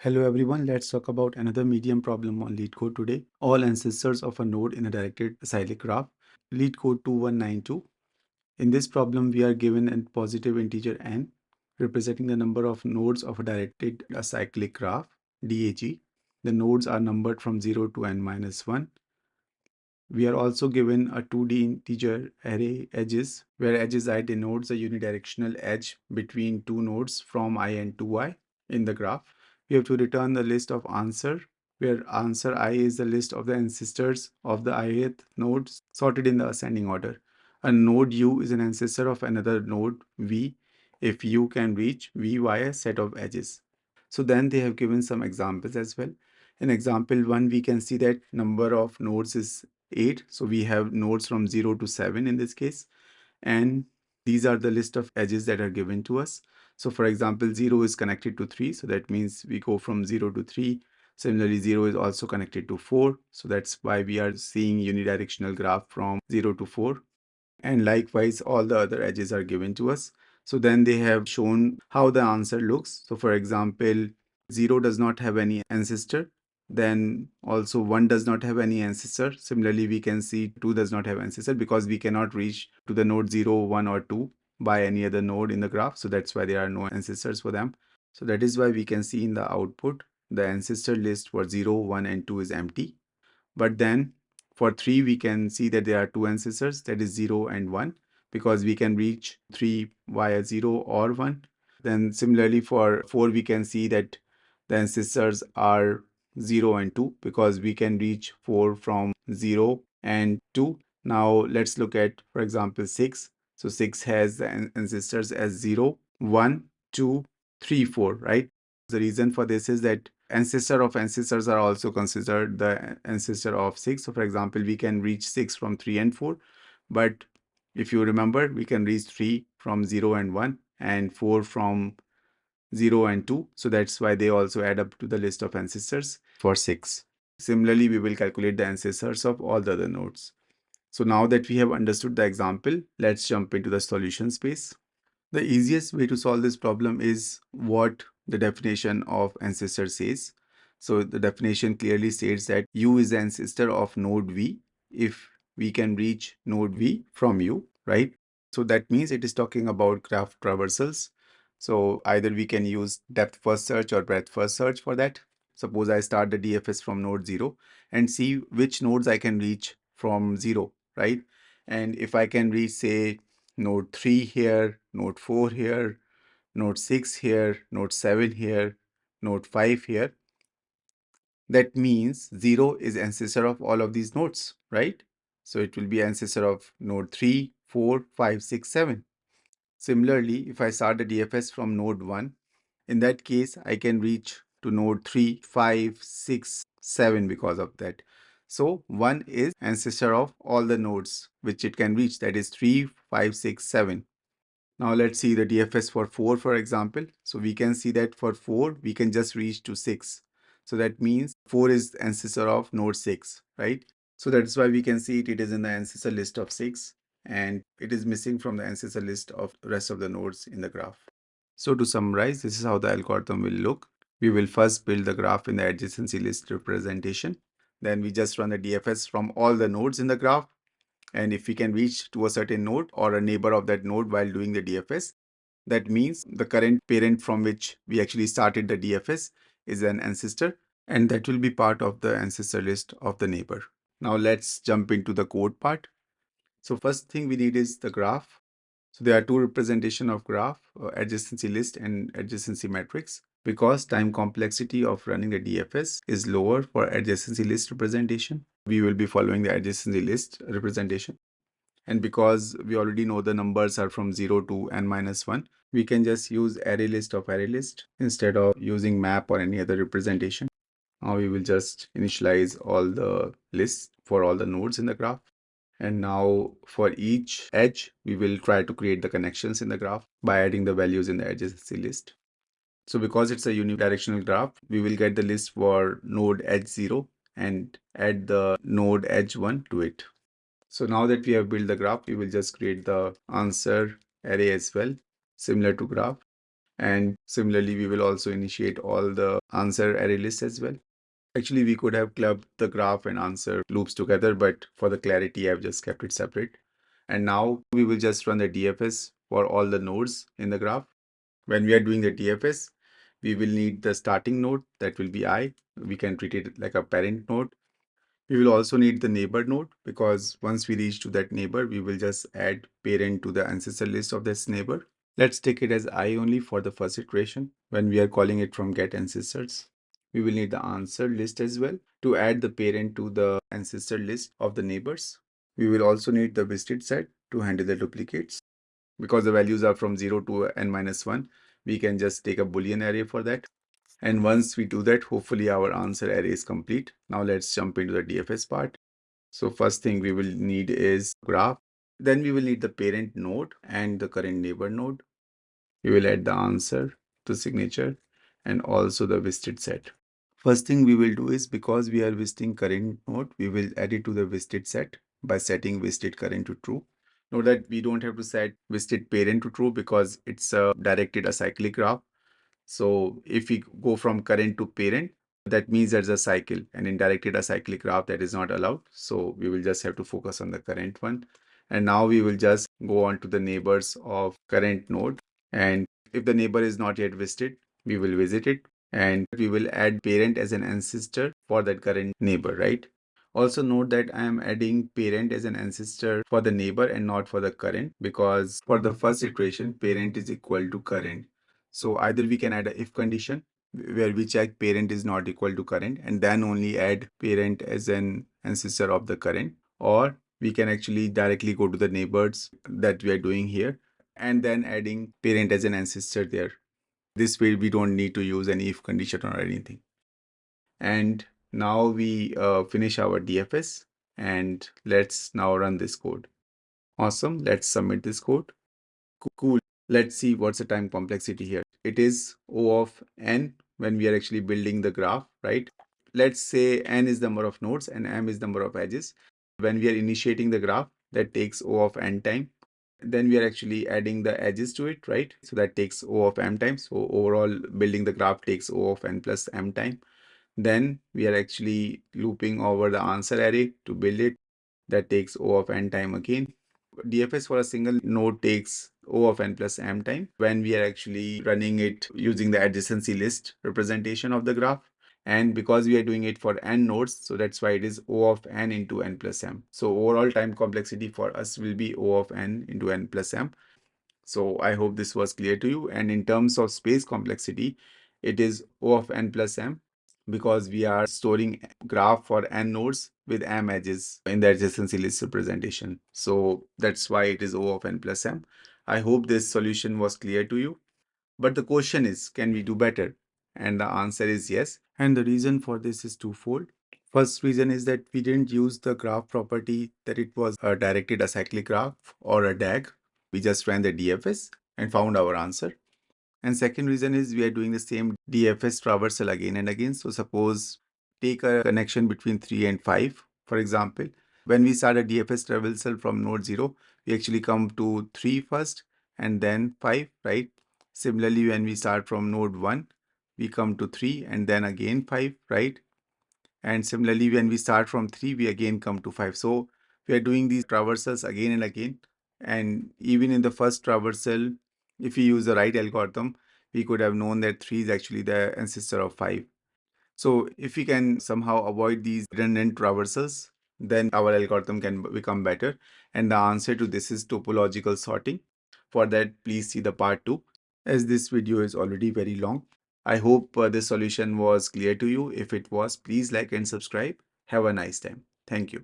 Hello everyone, let's talk about another medium problem on Leetcode today. All ancestors of a node in a directed acyclic graph. Leetcode 2192. In this problem, we are given a positive integer n, representing the number of nodes of a directed acyclic graph, DAG. The nodes are numbered from 0 to n minus 1. We are also given a 2D integer array edges, where edges I denotes a unidirectional edge between two nodes from I and to I in the graph. We have to return the list of answer, where answer I is the list of the ancestors of the ith nodes sorted in the ascending order. A node U is an ancestor of another node V if U can reach V via set of edges. So then they have given some examples as well. In example 1, we can see that number of nodes is 8. So we have nodes from 0 to 7 in this case. And these are the list of edges that are given to us. So for example, 0 is connected to 3. So that means we go from 0 to 3. Similarly, 0 is also connected to 4. So that's why we are seeing unidirectional graph from 0 to 4. And likewise, all the other edges are given to us. So then they have shown how the answer looks. So for example, 0 does not have any ancestor. Then also 1 does not have any ancestor. Similarly, we can see 2 does not have ancestor because we cannot reach to the node 0, 1 or 2 by any other node in the graph. So that's why there are no ancestors for them. So that is why we can see in the output, the ancestor list for 0, 1 and 2 is empty. But then for 3, we can see that there are two ancestors, that is 0 and 1, because we can reach 3 via 0 or 1. Then similarly for 4, we can see that the ancestors are 0 and 2, because we can reach 4 from 0 and 2. Now let's look at, for example, 6. So 6 has the ancestors as 0, 1, 2, 3, 4, right? The reason for this is that ancestor of ancestors are also considered the ancestor of 6. So for example, we can reach 6 from 3 and 4. But if you remember, we can reach 3 from 0 and 1 and 4 from 0 and 2. So that's why they also add up to the list of ancestors for 6. Similarly, we will calculate the ancestors of all the other nodes. So now that we have understood the example, let's jump into the solution space. The easiest way to solve this problem is what the definition of ancestor says. So the definition clearly states that U is the ancestor of node V if we can reach node V from U, right? So that means it is talking about graph traversals. So either we can use depth first search or breadth first search for that. Suppose I start the DFS from node 0 and see which nodes I can reach from 0, right? And if I can reach, say, node 3 here, node 4 here, node 6 here, node 7 here, node 5 here. That means 0 is ancestor of all of these nodes, right? So it will be ancestor of node 3, 4, 5, 6, 7. Similarly, if I start the DFS from node 1, in that case, I can reach to node 3, 5, 6, 7 because of that. So 1 is ancestor of all the nodes which it can reach, that is 3, 5, 6, 7. Now let's see the DFS for 4, for example. So we can see that for 4, we can just reach to 6. So that means 4 is ancestor of node 6, right? So that's why we can see it is in the ancestor list of 6 and it is missing from the ancestor list of the rest of the nodes in the graph. So to summarize, this is how the algorithm will look. We will first build the graph in the adjacency list representation. Then we just run the DFS from all the nodes in the graph. And if we can reach to a certain node or a neighbor of that node while doing the DFS, that means the current parent from which we actually started the DFS is an ancestor, and that will be part of the ancestor list of the neighbor. Now let's jump into the code part. So first thing we need is the graph. So there are two representation of graph, adjacency list and adjacency matrix. Because time complexity of running the DFS is lower for adjacency list representation, we will be following the adjacency list representation. And because we already know the numbers are from 0 to n minus 1, we can just use array list of array list instead of using map or any other representation. Now we will just initialize all the lists for all the nodes in the graph. And now for each edge, we will try to create the connections in the graph by adding the values in the adjacency list. So because it's a unidirectional graph, we will get the list for node edge 0 and add the node edge 1 to it. So now that we have built the graph, we will just create the answer array as well, similar to graph. And similarly, we will also initiate all the answer array lists as well. Actually, we could have clubbed the graph and answer loops together, but for the clarity, I've just kept it separate. And now we will just run the DFS for all the nodes in the graph. When we are doing the DFS, we will need the starting node, that will be I. We can treat it like a parent node. We will also need the neighbor node, because once we reach to that neighbor, we will just add parent to the ancestor list of this neighbor. Let's take it as I only for the first iteration when we are calling it from get ancestors. We will need the answer list as well to add the parent to the ancestor list of the neighbors. We will also need the visited set to handle the duplicates. Because the values are from 0 to n minus 1, we can just take a Boolean array for that. And once we do that, hopefully our answer array is complete. Now let's jump into the DFS part. So first thing we will need is graph. Then we will need the parent node and the current neighbor node. We will add the answer to signature and also the visited set. First thing we will do is, because we are visiting current node, we will add it to the visited set by setting visited current to true. Note that we don't have to set visited parent to true because it's a directed acyclic graph. So if we go from current to parent, that means there's a cycle, and in directed acyclic graph that is not allowed. So we will just have to focus on the current one. And now we will just go on to the neighbors of current node. And if the neighbor is not yet visited, we will visit it. And we will add parent as an ancestor for that current neighbor, right? Also note that I am adding parent as an ancestor for the neighbor and not for the current, because for the first iteration, parent is equal to current. So either we can add a if condition where we check parent is not equal to current and then only add parent as an ancestor of the current, or we can actually directly go to the neighbors that we are doing here and then adding parent as an ancestor there. This way we don't need to use any if condition or anything. And now we finish our DFS, and let's now run this code. Awesome. Let's submit this code. Cool. Let's see what's the time complexity here. It is O of n when we are actually building the graph, right? Let's say n is the number of nodes and m is the number of edges. When we are initiating the graph, that takes O of n time. Then we are actually adding the edges to it, right? So that takes O of m time. So overall building the graph takes O of n plus m time. Then we are actually looping over the answer array to build it. That takes O of n time again. DFS for a single node takes O of n plus m time when we are actually running it using the adjacency list representation of the graph. And because we are doing it for n nodes, so that's why it is O of n into n plus m. So overall time complexity for us will be O of n into n plus m. So I hope this was clear to you. And in terms of space complexity, it is O of n plus m, because we are storing graph for n nodes with m edges in the adjacency list representation. So that's why it is O of n plus m. I hope this solution was clear to you. But the question is, can we do better? And the answer is yes. And the reason for this is twofold. First reason is that we didn't use the graph property that it was a directed acyclic graph or a DAG. We just ran the DFS and found our answer. And second reason is we are doing the same DFS traversal again and again. So suppose take a connection between 3 and 5, for example. When we start a DFS traversal from node 0, we actually come to 3 first and then 5, right? Similarly, when we start from node 1, we come to 3 and then again 5, right? And similarly, when we start from 3, we again come to 5. So we are doing these traversals again and again. And even in the first traversal, if we use the right algorithm, we could have known that 3 is actually the ancestor of 5. So if we can somehow avoid these redundant traversals, then our algorithm can become better. And the answer to this is topological sorting. For that, please see the part 2, as this video is already very long. I hope this solution was clear to you. If it was, please like and subscribe. Have a nice time. Thank you.